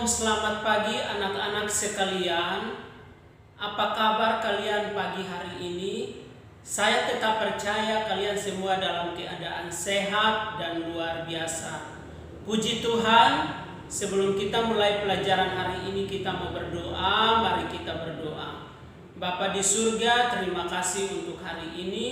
Shalom, selamat pagi anak-anak sekalian. Apa kabar kalian pagi hari ini? Saya tetap percaya kalian semua dalam keadaan sehat dan luar biasa. Puji Tuhan, sebelum kita mulai pelajaran hari ini kita mau berdoa, mari kita berdoa. Bapa di surga, terima kasih untuk hari ini.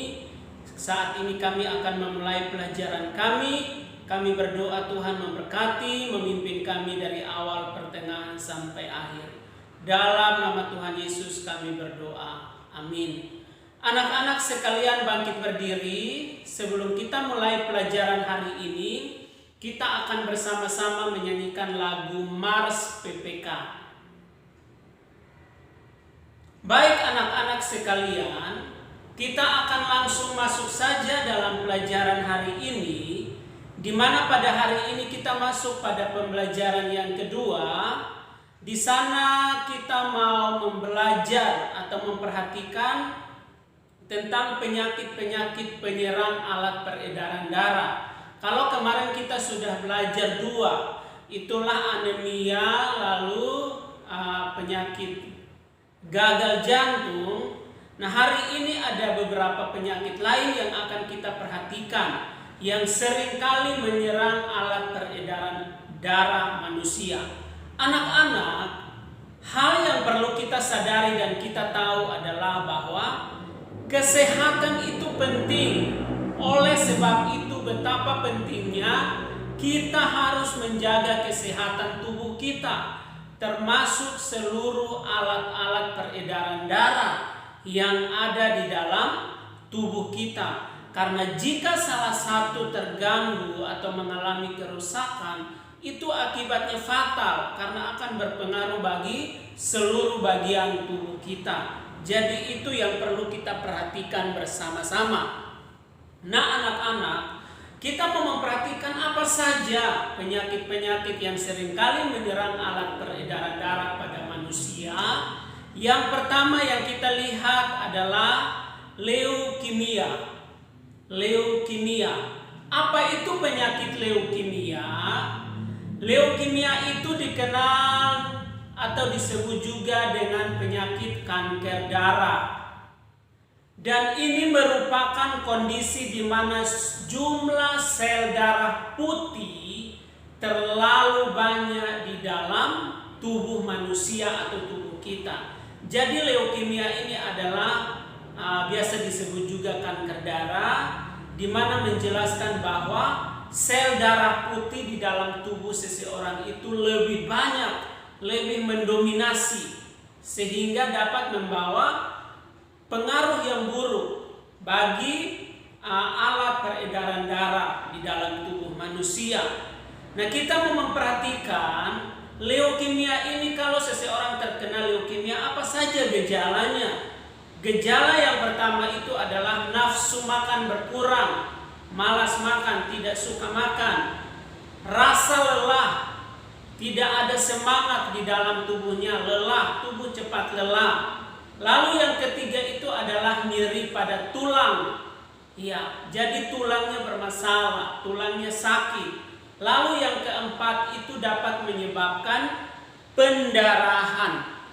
Saat ini kami akan memulai pelajaran kami. Kami berdoa Tuhan memberkati, memimpin kami dari awal, pertengahan, sampai akhir. Dalam nama Tuhan Yesus kami berdoa. Amin. Anak-anak sekalian bangkit berdiri. Sebelum kita mulai pelajaran hari ini, kita akan bersama-sama menyanyikan lagu Mars PPK. Baik anak-anak sekalian, kita akan langsung masuk saja dalam pelajaran hari ini, di mana pada hari ini kita masuk pada pembelajaran yang kedua. Di sana kita mau membelajar atau memperhatikan tentang penyakit-penyakit penyerang alat peredaran darah. Kalau kemarin kita sudah belajar dua, itulah anemia, lalu penyakit gagal jantung. Nah, hari ini ada beberapa penyakit lain yang akan kita perhatikan yang seringkali menyerang alat peredaran darah manusia. Anak-anak, hal yang perlu kita sadari dan kita tahu adalah bahwa kesehatan itu penting. Oleh sebab itu betapa pentingnya kita harus menjaga kesehatan tubuh kita, termasuk seluruh alat-alat peredaran darah yang ada di dalam tubuh kita. Karena jika salah satu terganggu atau mengalami kerusakan, itu akibatnya fatal karena akan berpengaruh bagi seluruh bagian tubuh kita. Jadi itu yang perlu kita perhatikan bersama-sama. Nah anak-anak, kita mau memperhatikan apa saja penyakit-penyakit yang seringkali menyerang alat peredaran darah pada manusia. Yang pertama yang kita lihat adalah leukemia. Leukemia. Apa itu penyakit leukemia? Leukemia itu dikenal atau disebut juga dengan penyakit kanker darah. Dan ini merupakan kondisi di mana jumlah sel darah putih terlalu banyak di dalam tubuh manusia atau tubuh kita. Jadi leukemia ini adalah biasa disebut juga kanker darah, di mana menjelaskan bahwa sel darah putih di dalam tubuh seseorang itu lebih banyak, lebih mendominasi, sehingga dapat membawa pengaruh yang buruk bagi alat peredaran darah di dalam tubuh manusia. Nah, kita mau memperhatikan leukemia ini. Kalau seseorang terkena leukemia, apa saja gejalanya? Gejala yang pertama itu adalah nafsu makan berkurang, malas makan, tidak suka makan, rasa lelah, tidak ada semangat di dalam tubuhnya, lelah, tubuh cepat lelah. Lalu yang ketiga itu adalah nyeri pada tulang. Ya, jadi tulangnya bermasalah, tulangnya sakit. Lalu yang keempat itu dapat menyebabkan pendarahan.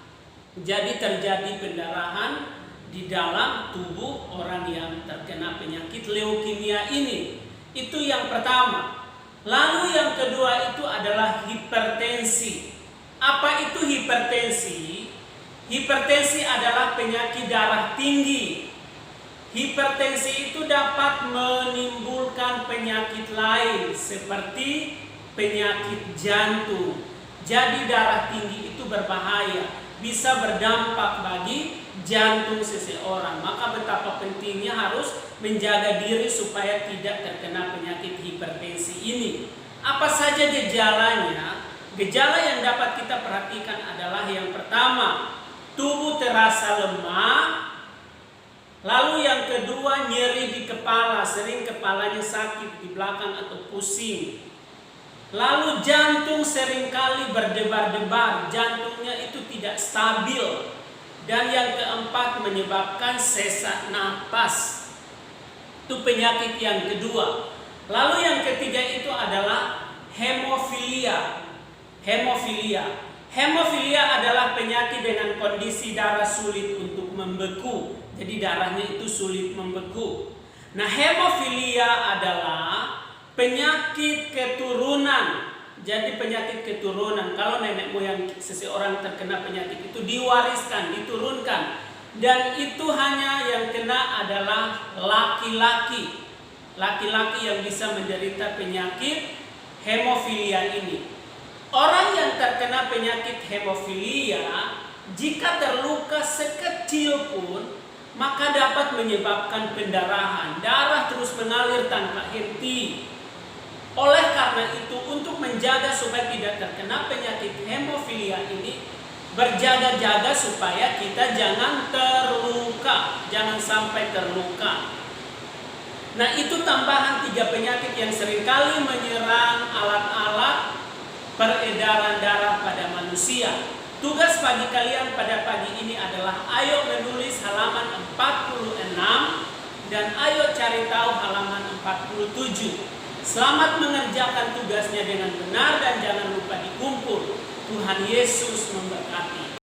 Jadi terjadi pendarahan di dalam tubuh orang yang terkena penyakit leukemia ini. Itu yang pertama. Lalu yang kedua itu adalah hipertensi. Apa itu hipertensi? Hipertensi adalah penyakit darah tinggi. Hipertensi itu dapat menimbulkan penyakit lain seperti penyakit jantung. Jadi darah tinggi itu berbahaya, bisa berdampak bagi jantung seseorang. Maka betapa pentingnya harus menjaga diri supaya tidak terkena penyakit hipertensi ini. Apa saja gejalanya? Gejala yang dapat kita perhatikan adalah yang pertama, tubuh terasa lemah. Lalu yang kedua, nyeri di kepala, sering kepalanya sakit di belakang atau pusing. Lalu jantung seringkali berdebar-debar, jantungnya itu tidak stabil. Dan yang keempat, menyebabkan sesak napas. Itu penyakit yang kedua. Lalu yang ketiga itu adalah hemofilia. Hemofilia. Hemofilia adalah penyakit dengan kondisi darah sulit untuk membeku. Jadi darahnya itu sulit membeku. Nah, hemofilia adalah penyakit keturunan. Jadi penyakit keturunan, kalau nenek moyang seseorang terkena penyakit itu diwariskan, diturunkan. Dan itu hanya yang kena adalah laki-laki. Laki-laki yang bisa menderita penyakit hemofilia ini. Orang yang terkena penyakit hemofilia, jika terluka sekecil pun, maka dapat menyebabkan pendarahan. Darah terus mengalir tanpa henti. Oleh karena itu, untuk menjaga supaya tidak terkena penyakit hemofilia ini, berjaga-jaga supaya kita jangan terluka, jangan sampai terluka. Nah, itu tambahan 3 penyakit yang seringkali menyerang alat-alat peredaran darah pada manusia. Tugas bagi kalian pada pagi ini adalah ayo menulis halaman 46 dan ayo cari tahu halaman 47. Selamat mengerjakan tugasnya dengan benar dan jangan lupa dikumpul. Tuhan Yesus memberkati.